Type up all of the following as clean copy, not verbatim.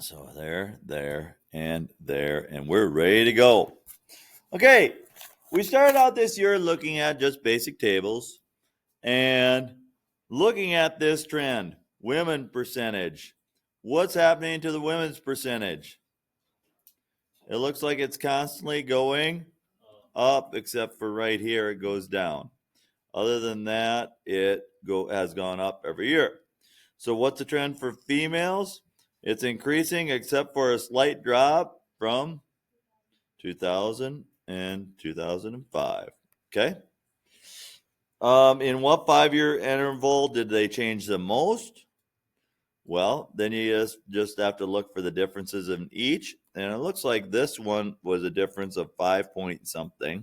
So there, and we're ready to go. Okay, we started out this year looking at just basic tables and looking at this trend, women percentage. What's happening to the women's percentage? It looks like it's constantly going up, except for right here, it goes down. Other than that, it has gone up every year. So what's the trend for females? It's increasing, except for a slight drop from 2000 and 2005. Okay. In what 5-year interval did they change the most? Well, then you just have to look for the differences in each. And it looks like this one was a difference of 5 point something.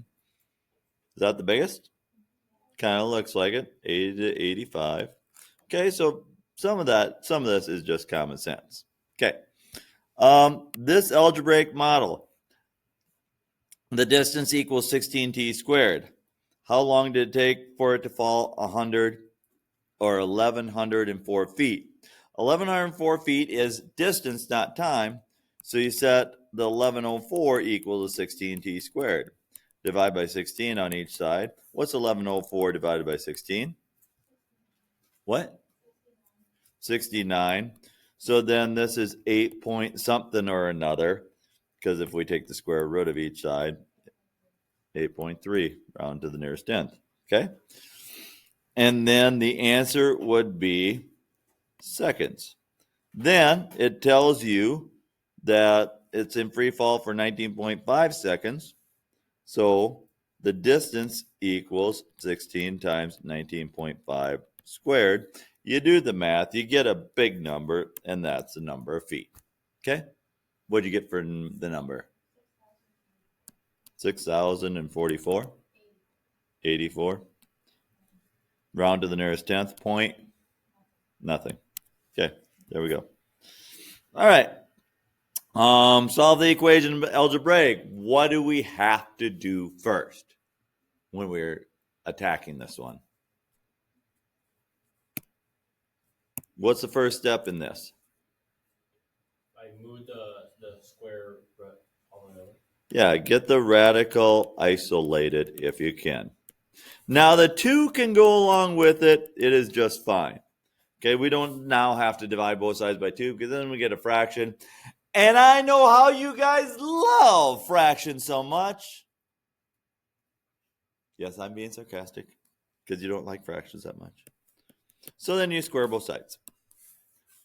Is that the biggest? Kind of looks like it, 80 to 85. Okay, so some of this is just common sense. Okay. This algebraic model, the distance equals 16t squared. How long did it take for it to fall 100 or 1,104 feet? 1,104 feet is distance, not time. So you set the 1,104 equal to 16t squared. Divide by 16 on each side. What's 1,104 divided by 16? What? 69. So then this is 8 point something or another, because if we take the square root of each side, 8.3, round to the nearest tenth. Okay? And then the answer would be seconds. Then it tells you that it's in free fall for 19.5 seconds. So the distance equals 16 times 19.5 squared. You do the math, you get a big number, and that's the number of feet. Okay? What'd you get for the number? 6,044? 84? Round to the nearest tenth point? Nothing. Okay, there we go. All right. Solve the equation algebraic. What do we have to do first when we're attacking this one? What's the first step in this? I move the square root all the way over. Yeah, get the radical isolated if you can. Now the 2 can go along with it. It is just fine. Okay, we don't now have to divide both sides by 2 because then we get a fraction. And I know how you guys love fractions so much. Yes, I'm being sarcastic because you don't like fractions that much. So then you square both sides.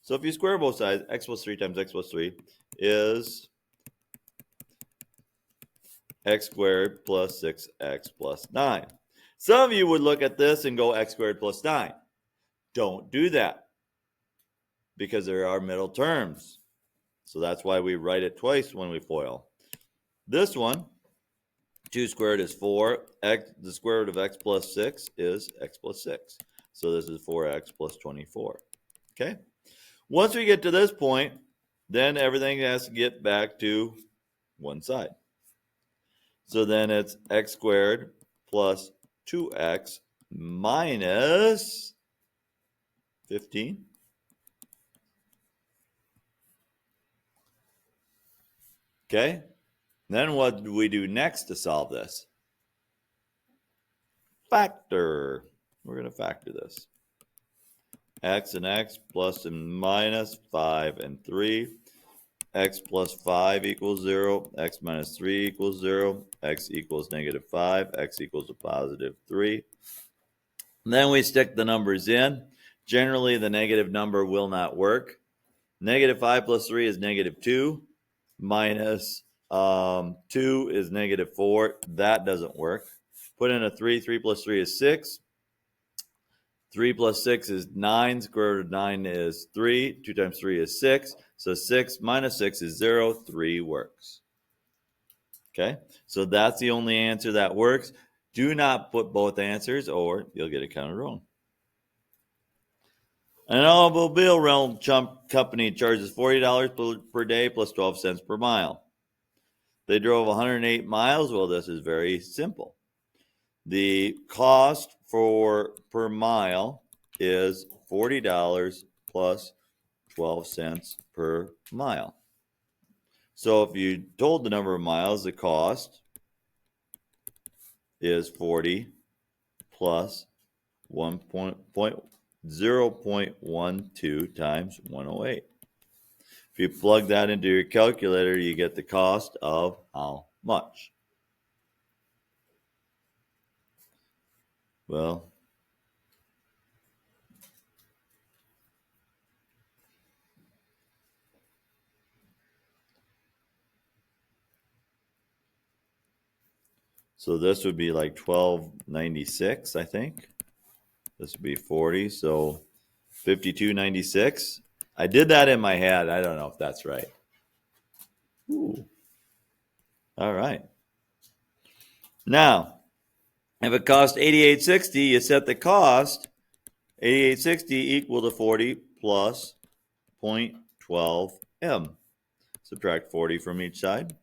So if you square both sides, x plus 3 times x plus 3 is x squared plus 6x plus 9. Some of you would look at this and go x squared plus 9. Don't do that because there are middle terms. So that's why we write it twice when we FOIL. This one, 2 squared is 4. The square root of x plus 6 is x plus 6. So this is 4x plus 24. Okay? Once we get to this point, then everything has to get back to one side. So then it's x squared plus 2x minus 15. Okay? Then what do we do next to solve this? Factor. We're going to factor this. X and x plus and minus 5 and 3. X plus 5 equals 0. X minus 3 equals 0. X equals negative 5. X equals a positive 3. And then we stick the numbers in. Generally, the negative number will not work. Negative 5 plus 3 is negative 2. Minus 2 is negative 4. That doesn't work. Put in a 3. 3 plus 3 is 6. 3 plus 6 is 9. Square root of 9 is 3. 2 times 3 is 6. So 6 minus 6 is 0. 3 works. Okay? So that's the only answer that works. Do not put both answers or you'll get it counted wrong. An automobile rental company charges $40 per day plus 12 cents per mile. They drove 108 miles. Well, this is very simple. The cost per mile is $40 plus 12 cents per mile. So if you told the number of miles, the cost is 40 plus 0.12 times 108. If you plug that into your calculator, you get the cost of how much? Well, so this would be like 1296, I think. This would be 40, so 5296. I did that in my head. I don't know if that's right. Ooh. All right. Now, if it costs 8860, you set the cost 8860 equal to 40 plus 0.12 m. Subtract 40 from each side.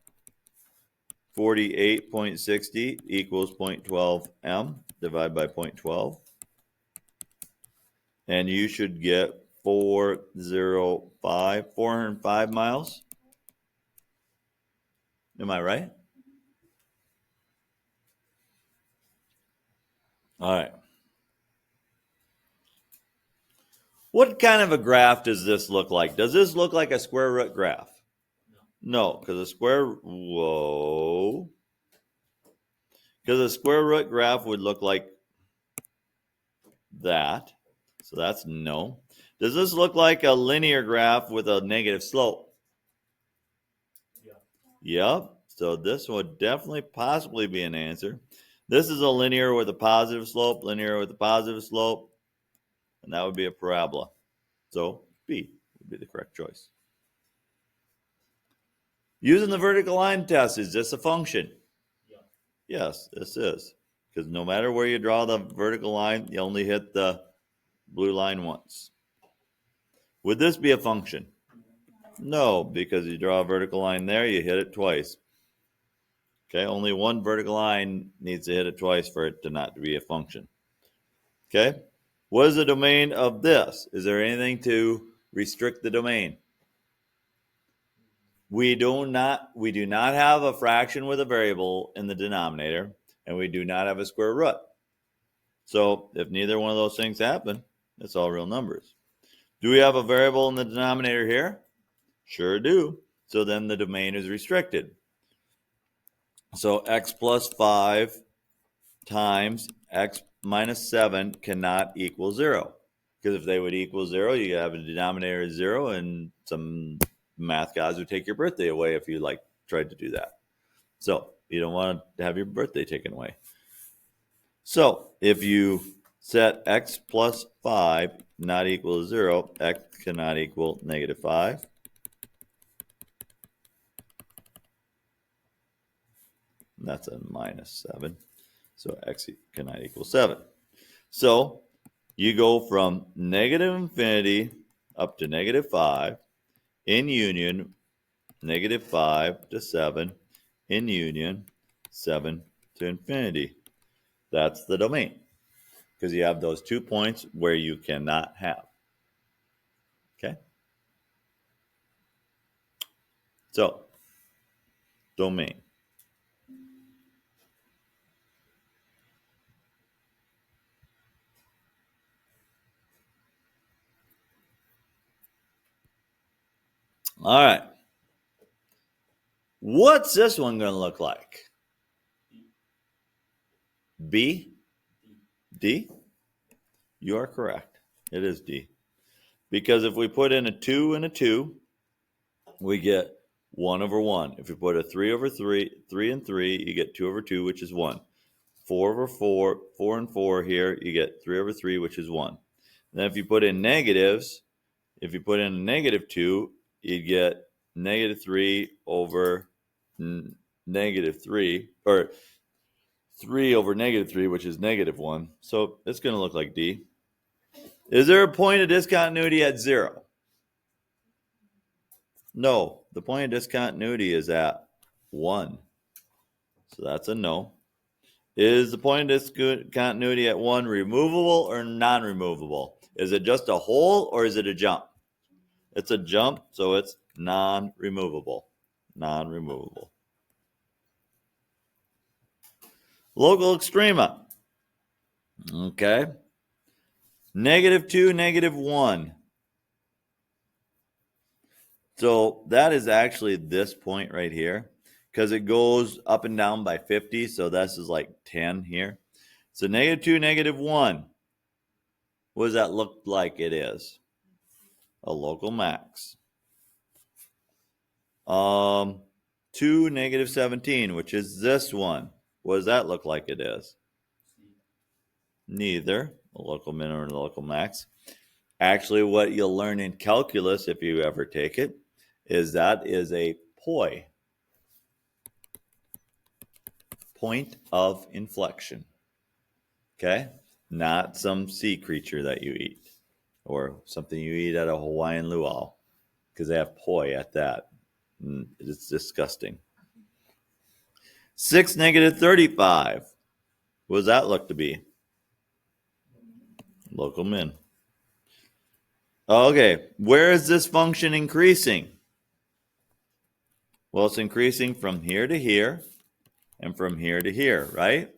48.60 equals 0.12 m. Divide by 0.12. And you should get 405 miles. Am I right? All right. What kind of a graph does this look like? Does this look like a square root graph? No, because a square root graph would look like that. So that's no. Does this look like a linear graph with a negative slope? Yeah. Yep. So this would definitely possibly be an answer. This is a linear with a positive slope, linear with a positive slope, and that would be a parabola. So B would be the correct choice. Using the vertical line test, is this a function? Yeah. Yes, this is. Because no matter where you draw the vertical line, you only hit the blue line once. Would this be a function? No, because you draw a vertical line there, you hit it twice. Okay, only one vertical line needs to hit it twice for it to not be a function. Okay, what is the domain of this? Is there anything to restrict the domain? We do not have a fraction with a variable in the denominator, and we do not have a square root. So if neither one of those things happen, it's all real numbers. Do we have a variable in the denominator here? Sure do. So then the domain is restricted. So x plus 5 times x minus 7 cannot equal 0. Because if they would equal 0, you have a denominator of 0, and some math guys would take your birthday away if you tried to do that. So you don't want to have your birthday taken away. So if you set x plus 5 not equal to 0, x cannot equal negative 5. And that's a minus 7. So x cannot equal 7. So you go from negative infinity up to negative 5 in union, negative 5 to 7 in union, 7 to infinity. That's the domain, because you have those 2 points where you cannot have. Okay? So, domain. All right. What's this one going to look like? B? D? You are correct. It is D. Because if we put in a 2 and a 2, we get 1 over 1. If you put a 3 over 3, 3 and 3, you get 2 over 2, which is 1. 4 over 4, 4 and 4 here, you get 3 over 3, which is 1. And then if you put in negatives, if you put in a negative 2, you get negative 3 over negative 3, or 3 over negative 3, which is negative 1. So it's going to look like D. Is there a point of discontinuity at 0? No. The point of discontinuity is at 1. So that's a no. Is the point of discontinuity at 1 removable or non-removable? Is it just a hole or is it a jump? It's a jump, so it's non-removable. non-removable. Local extrema. Okay. -2, -1. So that is actually this point right here because it goes up and down by 50. So this is like 10 here. So -2, -1. What does that look like it is? A local max. 2, -17, which is this one. What does that look like it is? Neither a local minimum or a local max. Actually, what you'll learn in calculus, if you ever take it, is that is a POI, point of inflection. Okay? Not some sea creature that you eat or something you eat at a Hawaiian luau because they have poi at that. It's disgusting. 6, -35. What does that look to be? Local min. Okay, where is this function increasing? Well, it's increasing from here to here and from here to here, right?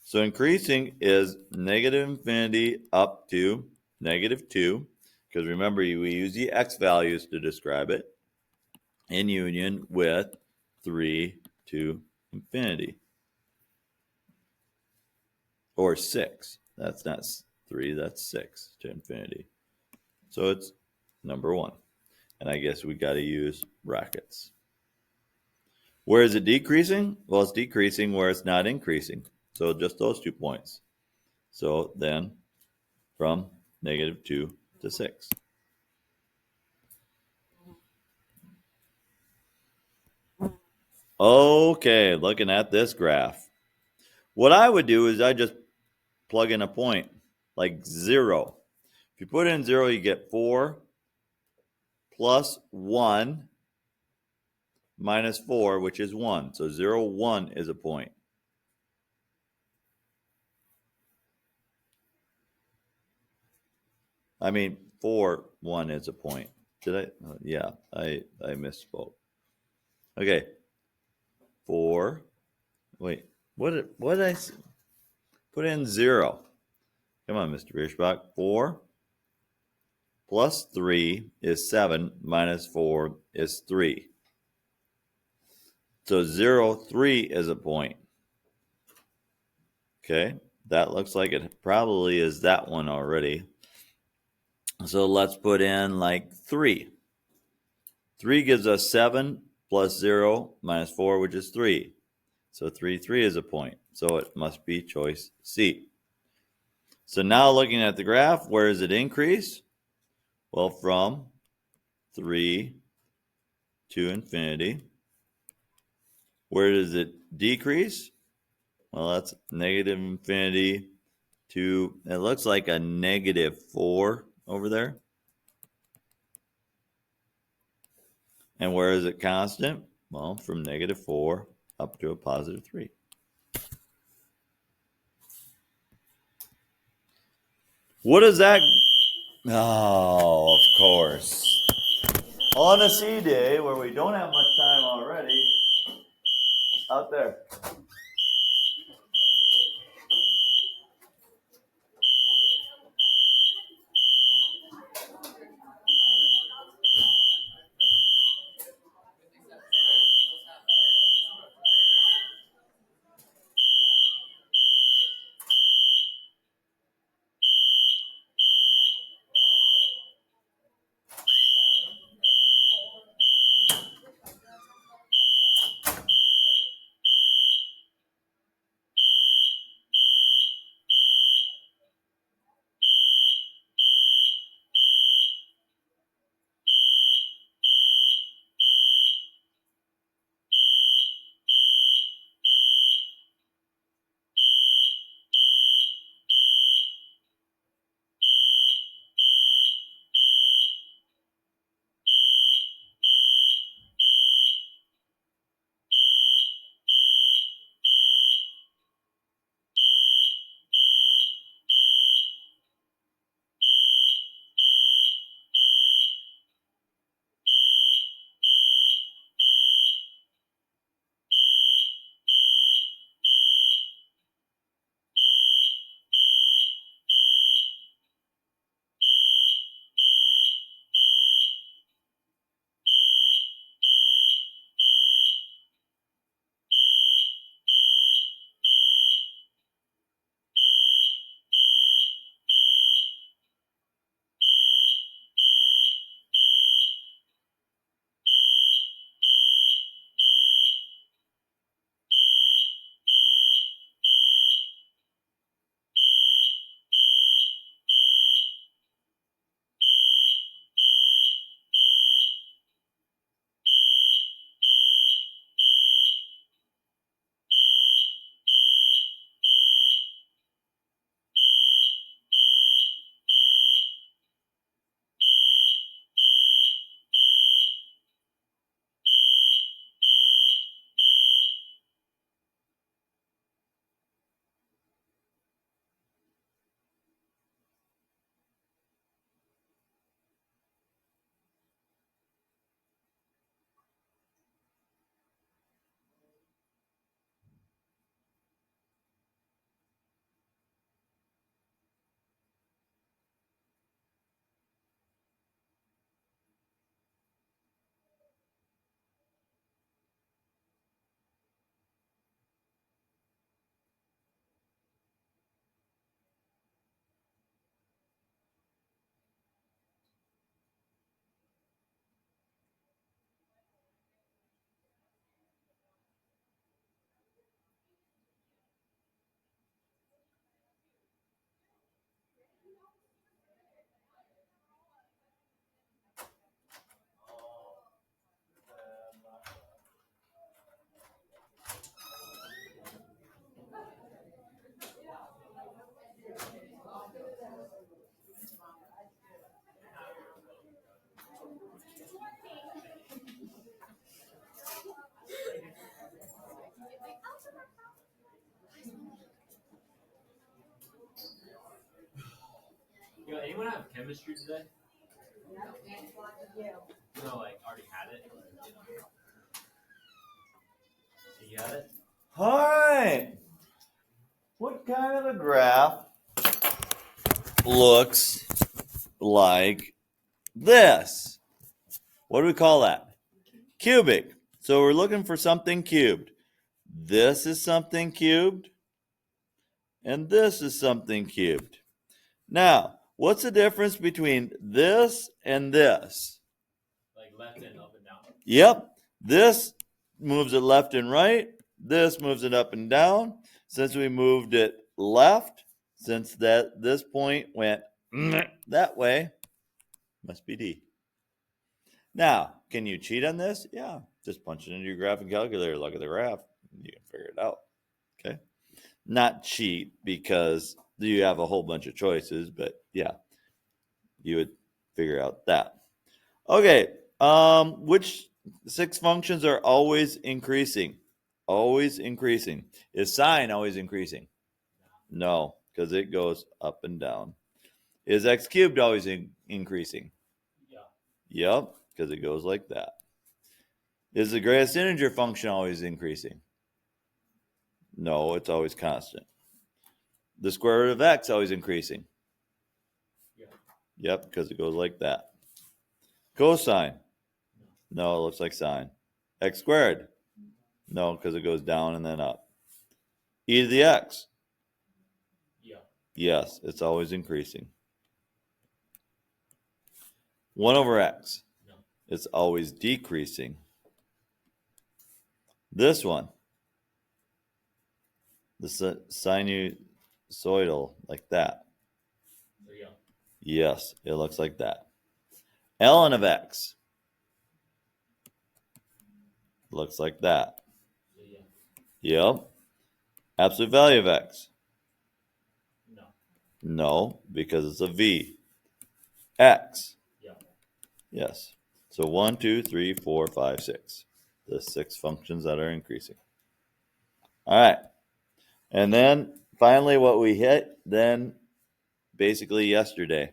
So increasing is -infinity up to -2, because remember, we use the x values to describe it, in union with 3 to infinity. Or 6. That's not 3, that's 6 to infinity. So it's number 1. And I guess we got to use brackets. Where is it decreasing? Well, it's decreasing where it's not increasing. So just those 2 points. So then from -2 to 6. Okay, looking at this graph. What I would do is I just plug in a point, like 0. If you put in 0, you get 4 plus 1 minus 4, which is 1. So 0, 1 is a point. I mean, 4, 1 is a point. Did I? Yeah, I misspoke. Okay. 4. Wait, what did I put in 0? Come on, Mr. Bierschbach. 4 plus 3 is 7, minus 4 is 3. So 0, 3 is a point. Okay, that looks like it probably is that one already. So let's put in like 3. 3 gives us 7 plus 0 minus 4, which is 3. So 3, 3 is a point. So it must be choice C. So now looking at the graph, where does it increase? Well, from 3 to infinity. Where does it decrease? Well, that's -infinity to, it looks like a -4 over there. And where is it constant? Well, from -4 up to a +3. What is that? Oh, of course. On a C day where we don't have much time already, out there. Yo, anyone have chemistry today? No, like already had it. So you had it? All right. What kind of a graph looks like this? What do we call that? Cubic. So we're looking for something cubed. This is something cubed, and this is something cubed. Now, what's the difference between this and this? Like left and up and down. Yep, this moves it left and right. This moves it up and down. Since we moved it left, since that this point went that way, must be D. Now, can you cheat on this? Yeah, just punch it into your graphing calculator, look at the graph, you can figure it out. Okay, not cheat because you have a whole bunch of choices, but yeah, you would figure out that. Okay, which 6 functions are always increasing? Always increasing. Is sine always increasing? No, because it goes up and down. Is x cubed always increasing? Yeah. Yep, because it goes like that. Is the greatest integer function always increasing? No, it's always constant. The square root of x always increasing? Yeah. Yep, because it goes like that. Cosine? No, it looks like sine. X squared? No, because it goes down and then up. E to the x? Yeah. Yes, it's always increasing. 1 over x? No. It's always decreasing. This one? The sinusoidal, like that? So yeah. Yes, it looks like that. Ln of x? Looks like that. So yeah. Yep. Absolute value of x? No. No, because it's a v. X? Yeah. Yes. So 1, 2, 3, 4, 5, 6. The 6 functions that are increasing. All right. And then finally what we hit then basically yesterday.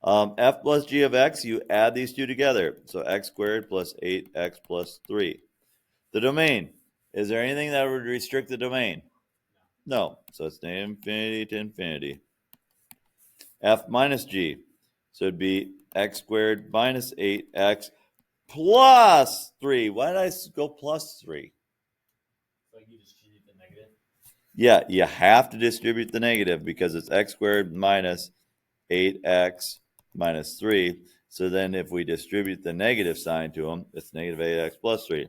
F plus g of x, you add these two together. So x squared plus 8x plus 3. The domain. Is there anything that would restrict the domain? No. So it's negative infinity to infinity. F minus g. So it'd be x squared minus 8x plus 3. Why did I go plus 3? Like you distribute the negative. Yeah, you have to distribute the negative because it's x squared minus 8x minus 3. So then if we distribute the negative sign to them, it's negative 8x plus 3.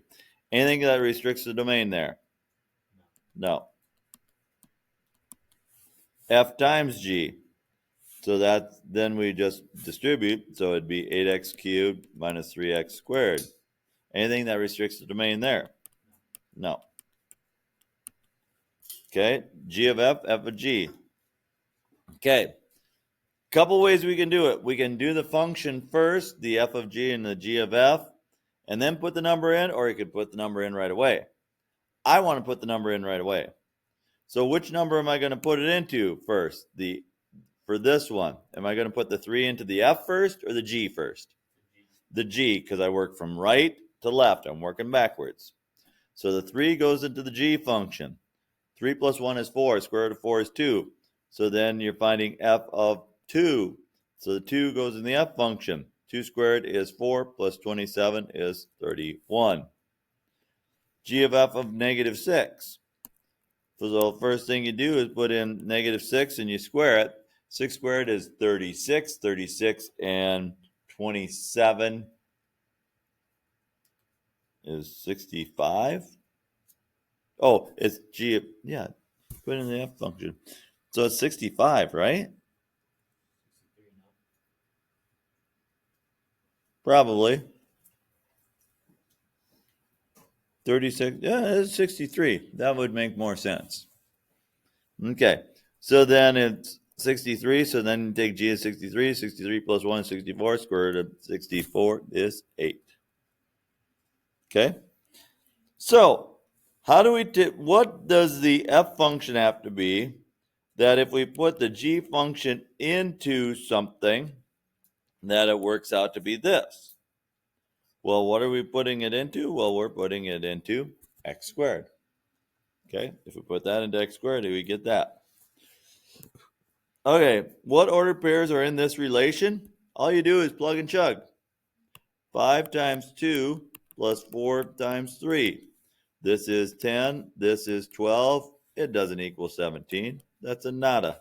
Anything that restricts the domain there? No. F times g. So that then we just distribute. So it'd be 8x cubed minus 3x squared. Anything that restricts the domain there? No. Okay, g of f, f of g. Okay, couple ways we can do it. We can do the function first, the f of g and the g of f, and then put the number in, or you could put the number in right away. I want to put the number in right away. So which number am I going to put it into first? For this one, am I going to put the 3 into the f first or the g first? The g, because I work from right to left. I'm working backwards. So the 3 goes into the g function. 3 plus 1 is 4. Square root of 4 is 2. So then you're finding f of 2. So the 2 goes in the f function. 2 squared is 4 plus 27 is 31. G of f of negative 6. So the first thing you do is put in negative 6 and you square it. 6 squared is 36. 36 and 27 is 65. Oh, it's g of, yeah, put in the f function. So it's 65, right? Probably. 36, yeah, it's 63. That would make more sense. Okay, so then it's 63, so then you take g of 63. 63 plus 1 is 64. Square root of 64 is 8. Okay, so how do we, what does the f function have to be that if we put the g function into something, that it works out to be this. Well, what are we putting it into? Well, we're putting it into x squared. Okay, if we put that into x squared, we get that. Okay, what ordered pairs are in this relation? All you do is plug and chug. 5 times 2 plus 4 times 3. This is 10, this is 12. It doesn't equal 17. That's a nada.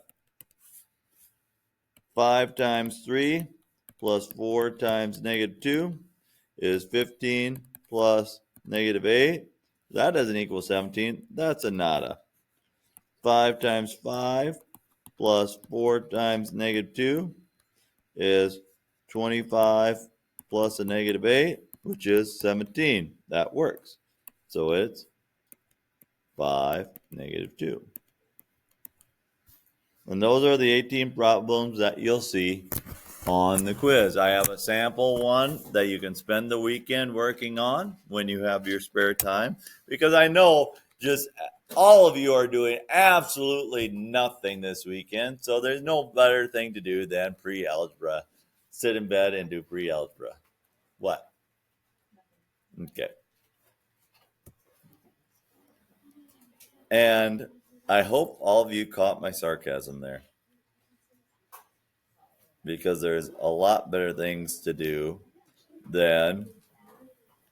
5 times 3 plus 4 times negative 2 is 15 plus negative 8. That doesn't equal 17. That's a nada. 5 times 5 plus 4 times negative 2 is 25 plus a negative 8, which is 17. That works. So it's 5, negative 2. And those are the 18 problems that you'll see on the quiz. I have a sample one that you can spend the weekend working on when you have your spare time, because I know just all of you are doing absolutely nothing this weekend, so there's no better thing to do than pre-algebra. Sit in bed and do pre-algebra. What? Okay. And I hope all of you caught my sarcasm there, because there's a lot better things to do than